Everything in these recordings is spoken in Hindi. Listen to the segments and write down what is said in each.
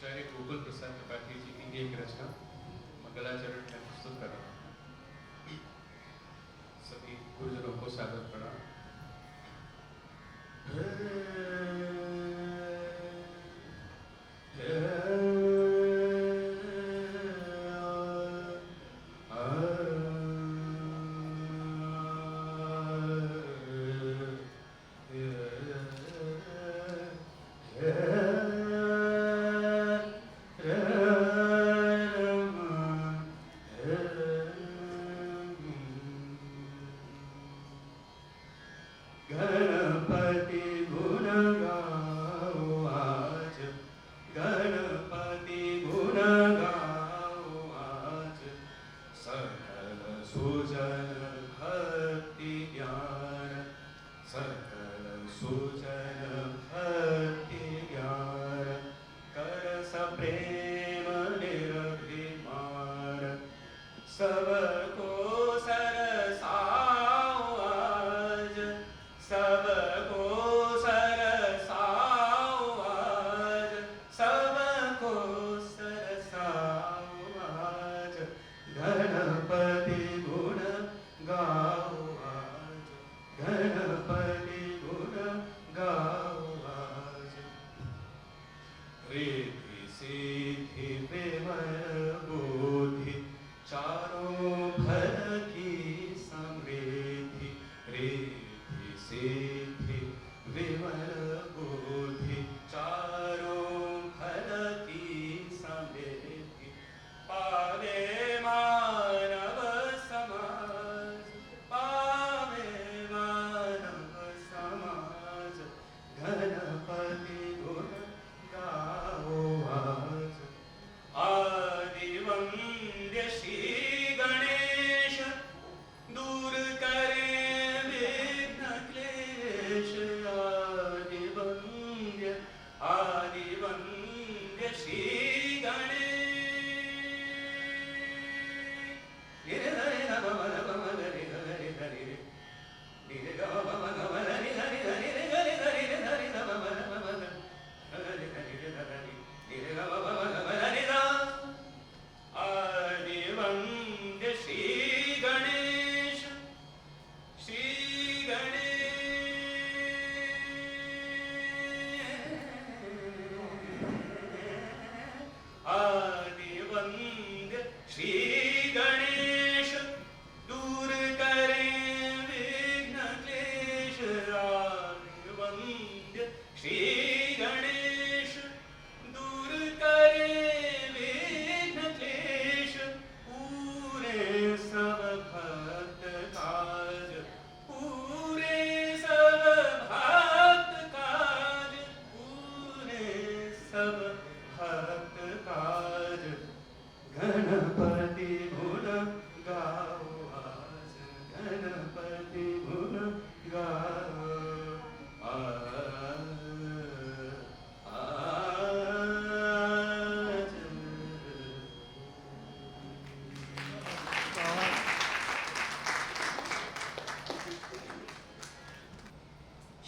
आचार्य गोकुल प्रसाद त्रिपाठी जी की एक रचना मंगलाचरण में प्रस्तुत कर रहा हूँ। सभी गुरुजनों को सादर प्रणाम।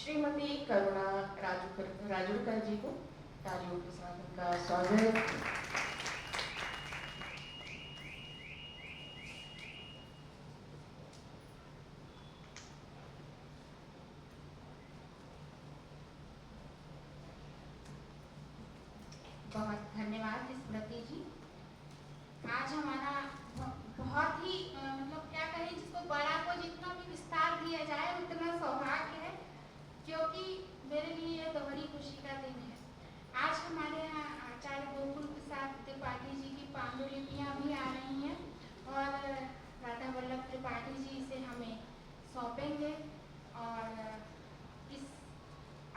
श्रीमती करुणा राजूरकर जी को तालियों के साथ उनका स्वागत। बहुत धन्यवाद स्मृति जी। आज हमारा बहुत ही मतलब क्या कहें, जिसको बड़ा को जितना भी विस्तार दिया जाए उतना सौभाग्य है, क्योंकि मेरे लिए ये दोहरी खुशी का दिन है। आज हमारे यहाँ आचार्य गोकुल प्रसाद त्रिपाठी जी की पांडुलिपियाँ भी आ रही हैं और राधा वल्लभ त्रिपाठी जी इसे हमें सौंपेंगे। और इस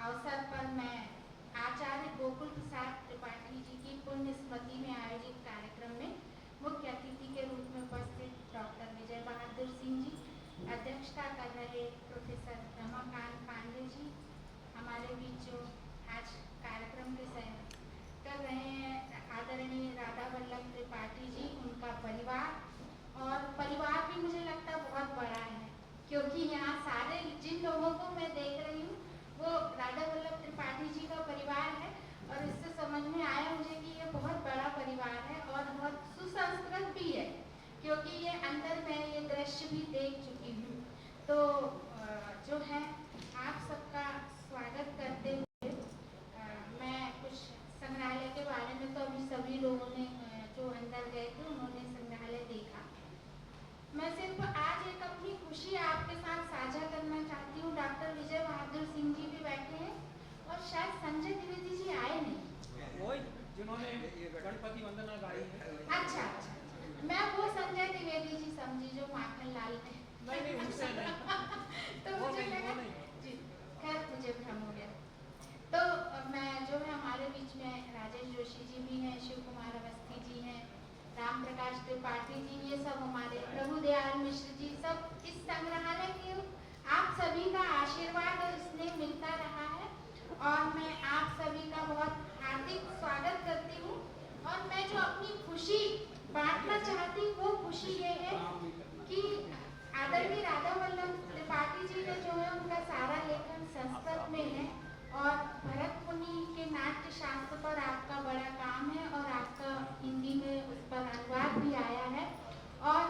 अवसर पर मैं आचार्य गोकुल प्रसाद त्रिपाठी जी की पुण्य स्मृति में आयोजित कार्यक्रम में मुख्य अतिथि के रूप में उपस्थित डॉक्टर विजय बहादुर सिंह जी, अध्यक्षता कर रहे प्रोफेसर रमाकांत पांडे जी, हमारे बीच जो आज कार्यक्रम के कर रहे हैं आदरणीय राधा वल्लभ त्रिपाठी जी, उनका परिवार। और परिवार भी मुझे लगता है बहुत बड़ा है, क्योंकि यहाँ सारे जिन लोगों को मैं देख रही हूँ वो राधा वल्लभ त्रिपाठी जी का परिवार है। और इससे समझ में आया मुझे कि ये बहुत बड़ा परिवार है और बहुत सुसंस्कृत भी है, क्योंकि ये अंदर मैं ये दृश्य भी देख चुकी हूँ। तो जो है आप सबका स्वागत करते हुए मैं कुछ संग्रहालय के बारे में, तो अभी सभी लोगों ने जो अंदर गए थे उन्होंने संग्रहालय देखा। मैं सिर्फ आज एक अपनी खुशी आपके साथ साझा करना चाहती हूँ। डॉक्टर विजय बहादुर सिंह जी भी बैठे हैं और शायद संजय द्विवेदी जी आए नहीं, वही जिन्होंने गणपति वंदना गाई है। अच्छा, मैं वो संजय द्विवेदी जी समझी जो माखन लाल ने नहीं उनसे नहीं तो वो मुझे नहीं, लगा वो नहीं। जी, खैर मुझे भ्रम हो गया। तो मैं जो है हमारे बीच में राजेश जोशी जी भी हैं, शिव कुमार अवस्थी जी हैं, राम प्रकाश त्रिपाठी जी, ये सब हमारे प्रभु दयाल मिश्र जी, सब इस संग्रहालय के आप सभी का आशीर्वाद और स्नेह मिलता रहा है और मैं आप सभी का बहुत हार्दिक स्वागत करती हूँ। और मैं जो अपनी खुशी बांटना चाहती हूँ वो खुशी ये है कि आदरणीय राधा वल्लभ त्रिपाठी जी ने जो है उनका सारा लेखन संस्कृत में है और भरत मुनि के नाट्य शास्त्र पर आपका बड़ा काम है और आपका हिंदी में उस पर अनुवाद भी आया है। और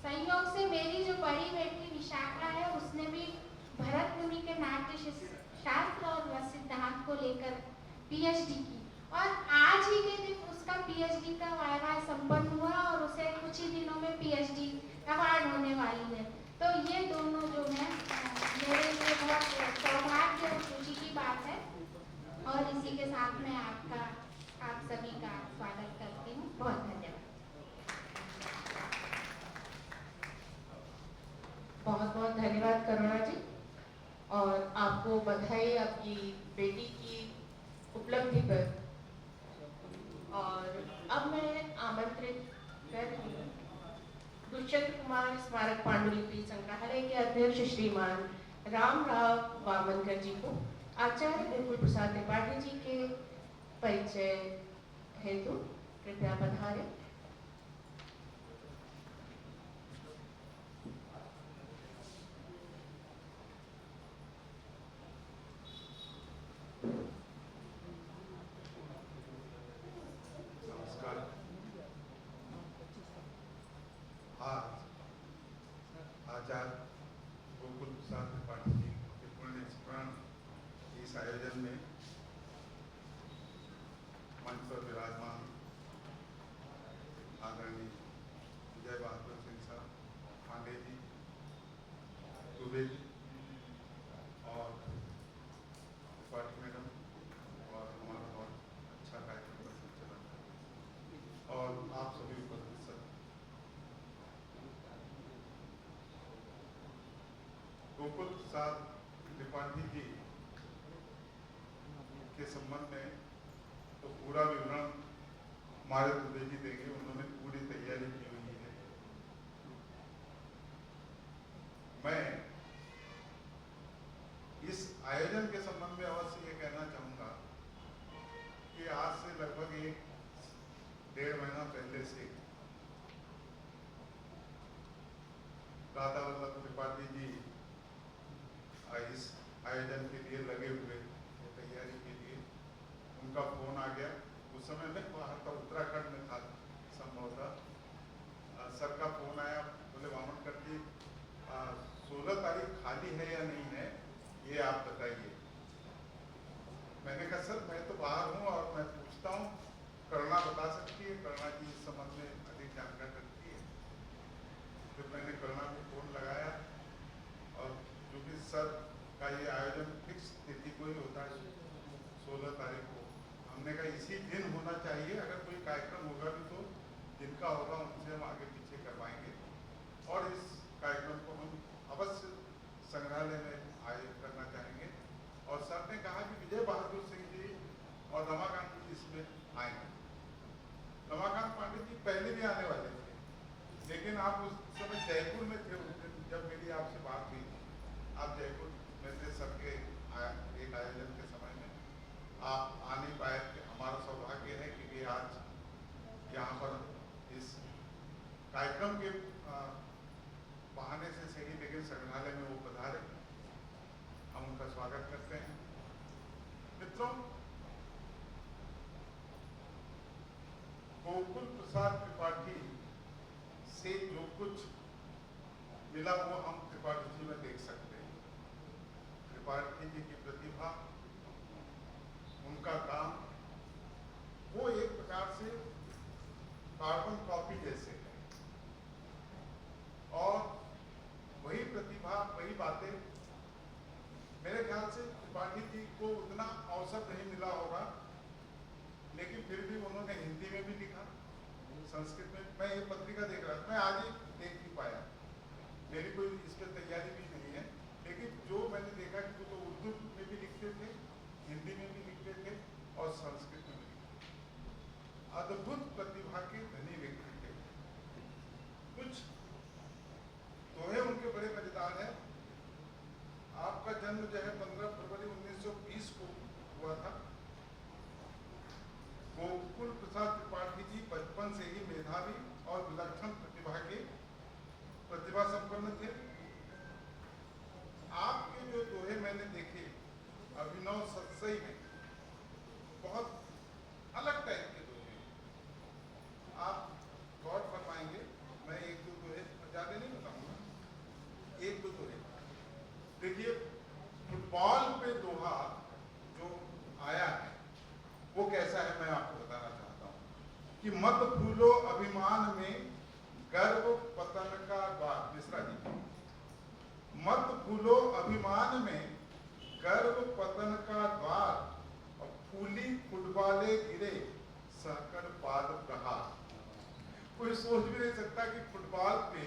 संयोग से मेरी जो बड़ी बेटी विशाखा है उसने भी भरत मुनि के नाट्य शास्त्र और सिद्धांत को लेकर पीएचडी की और आज ही के दिन उसका पीएचडी का वायवा संपन्न हुआ और उसे कुछ ही दिनों में पीएचडी अवार्ड होने वाली है। तो ये दोनों जो है मेरे लिए बहुत सौभाग्य और खुशी की बात है और इसी के साथ मैं आप सभी का स्वागत करती हूँ। बहुत धन्यवाद। बहुत बहुत धन्यवाद करुणा जी और आपको बधाई आपकी बेटी की उपलब्धि पर। और अब मैं आमंत्रित कर रही हूँ दुष्यंत कुमार स्मारक पांडुलिपि संग्रहालय के अध्यक्ष श्रीमान रामराव वामनकर जी को आचार्य बिल्कुल प्रसाद त्रिपाठी जी के परिचय हेतु कृपया पधारें। नमस्कार। आज आचार्य गोकुल प्रसाद त्रिपाठी जी के पुण्य स्मरण इस आयोजन में मंच पर विराजमान आदरणीय विजय बहादुर सिंह साहब, पांडे जी, दुबे जी और त्रिपाठी मैडम और हमारा बहुत अच्छा कार्यक्रम का संचालन और आप सभी उपस्थित सर, गोकुल प्रसाद त्रिपाठी जी के संबंध में तो पूरा विवरण हमारे दुबे जी देंगे। उन्होंने पूरी तैयारी की हुई है। मैं इस आयोजन के संबंध में अवश्य ये कहना चाहूँगा कि आज से लगभग 1-1.5 महीना पहले से राधा वल्लभ त्रिपाठी जी इस आयोजन के लिए लगे हुए तैयारी के लिए। उनका फोन आ गया, उस समय मैं वहाँ था, उत्तराखंड में था संभवतः। सर का फोन आया, बोले वामनकर जी 16 तारीख खाली है या नहीं है ये आप बताइए। मैंने कहा सर मैं तो बाहर हूँ और मैं पूछता हूँ, करुणा बता सकती है, करुणा जी इस संबंध में अधिक जानकारी रखती है। फिर मैंने करुणा को फोन लगाया और क्योंकि सर का ये आयोजन फिक्स तिथि को ही होता है 16 तारीख को, हमने कहा इसी दिन होना चाहिए। अगर कोई कार्यक्रम होगा भी तो जिनका होगा उनसे हम आगे पीछे करवाएंगे और इस कार्यक्रम को हम अवश्य संग्रहालय में आयोजित करना चाहेंगे। और सर ने कहा कि विजय बहादुर सिंह जी और रमाकांत जी इसमें आएंगे। रमाकांत पांडे जी पहले भी आने वाले थे, लेकिन आप उस समय जयपुर में थे। उस दिन जब मेरी आपसे बात हुई, आप जयपुर में थे सर के एक आयोजन के समय में, आप आ नहीं पाए। हमारा सौभाग्य है कि आज यहाँ पर इस कार्यक्रम के बहाने से सही, लेकिन संग्रहालय में वो पधारे, हम उनका स्वागत करते हैं। मित्रों, गोकुल प्रसाद त्रिपाठी से जो कुछ मिला वो हम त्रिपाठी जी में देख सकते हैं। त्रिपाठी जी की प्रतिभा, उनका काम, वो एक प्रकार से कार्बन कॉपी जैसे है, और वही प्रतिभा, वही बातें, मेरे ख्याल से त्रिपाठी जी को उतना अवसर नहीं मिला होगा, लेकिन फिर भी उन्होंने हिंदी में भी लिखा, संस्कृत में। मैं ये पत्रिका देख रहा था, मैं आज ही देख नहीं पाया, मेरी कोई इस पर तैयारी भी नहीं है, लेकिन जो मैंने देखा कि वो तो उर्दू में भी लिखते थे, हिंदी में भी लिखते थे और संस्कृत में भी लिखते थे। अद्भुत प्रतिभा के धनी व्यक्ति थे। कुछ दोहे उनके बड़े मजेदार है। आपका जन्म जो है 15 फरवरी 1920 को हुआ था। गोकुल प्रसाद त्रिपाठी जी बचपन से ही मेधावी और विलक्षण प्रतिभा संपन्न थे। आपके जो दोहे मैंने देखे अभिनव सत्सई में, बहुत अलग टाइप के दोहे, आप गौर फरमाएंगे। मैं एक दो दोहे ज्यादा नहीं बताऊंगा, एक दो दोहे देखिए। फुटबॉल पे दोहा जो आया है वो कैसा है, मैं आपको बताना चाहता हूँ कि मत भूलो अभिमान में गर्व पतन का द्वार। मिश्रा जी, मत भूलो अभिमान में गर्व पतन का द्वार, और फूली फुटबॉले गिरे सहकर पाद प्रहार। कोई सोच भी नहीं सकता कि फुटबॉल पे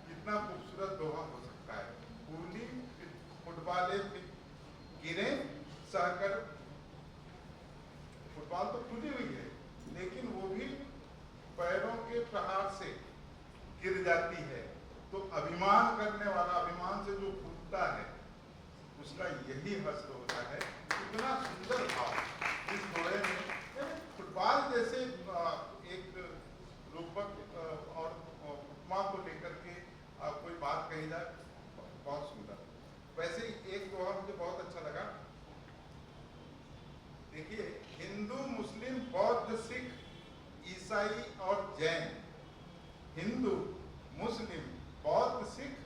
कितना खूबसूरत दोहा हो सकता है। फूली फुटबॉले गिरे सहकर, फुटबॉल तो फूली हुई है, लेकिन वो भी पैरों के प्रहार से गिर जाती है। तो अभिमान करने वाला, अभिमान से जो फूटता है, उसका यही हश्र होता है। इतना सुंदर भाव इस दोहे में। फुटबॉल जैसे एक रूपक और उपमा को लेकर के कोई बात कही जाए, बहुत सुंदर। वैसे ही एक दोहा मुझे बहुत अच्छा लगा। देखिए, हिंदू, मुस्लिम, बौद्ध, सिख, ईसाई और जैन, हिंदू, मुस्लिम, बौद्ध, सिख,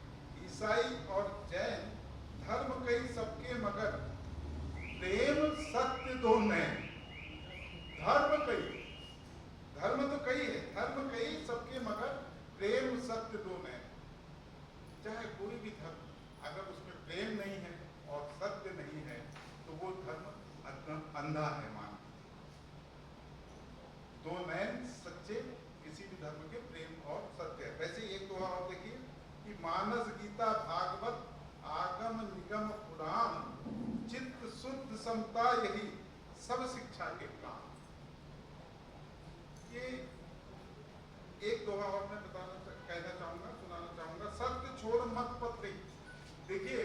ईसाई और जैन, धर्म कई सबके मगर प्रेम सत्य दो नैन। धर्म कई, धर्म तो कई है, धर्म कई सबके मगर प्रेम सत्य दो नैन। चाहे कोई भी धर्म, अगर उसमें प्रेम नहीं है और सत्य नहीं है, तो वो धर्म अंधा है। मान दो नैन सच्चे किसी भी धर्म के प्रेम और सत्य है। वैसे एक दोहा और देखिए कि मानस, गीता, भागवत, आगम, निगम, पुराण, चित्त शुद्ध समता यही सब शिक्षा के काम। ये एक दोहा और मैं कहना चाहूंगा, सुनाना चाहूंगा। सत्य छोड़ मत पत्री। देखिए,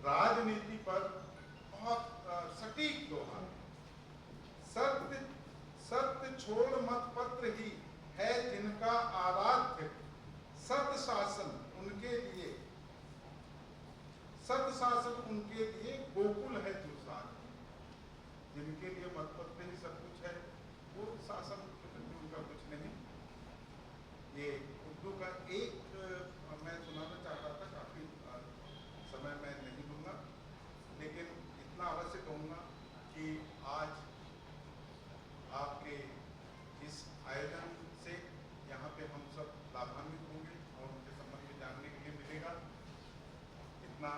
राजनीति पर बहुत सटीक दोहा। सत्य सत्य छोड़ मत पत्र ही है जिनका आराध्य, सत्य शासन उनके लिए, सत्य शासन उनके लिए गोकुल है तुलसान। जिनके लिए मत पत्र ही सब कुछ है, वो शासन उनका कुछ नहीं। ये उर्दू का एक मैं सुनाना चाह रहा था, काफी समय मैं नहीं दूंगा, लेकिन इतना अवश्य कहूंगा कि आज आपके इस आयोजन से यहाँ पे हम सब लाभान्वित होंगे और उनके संबंध में जानने के लिए मिलेगा। इतना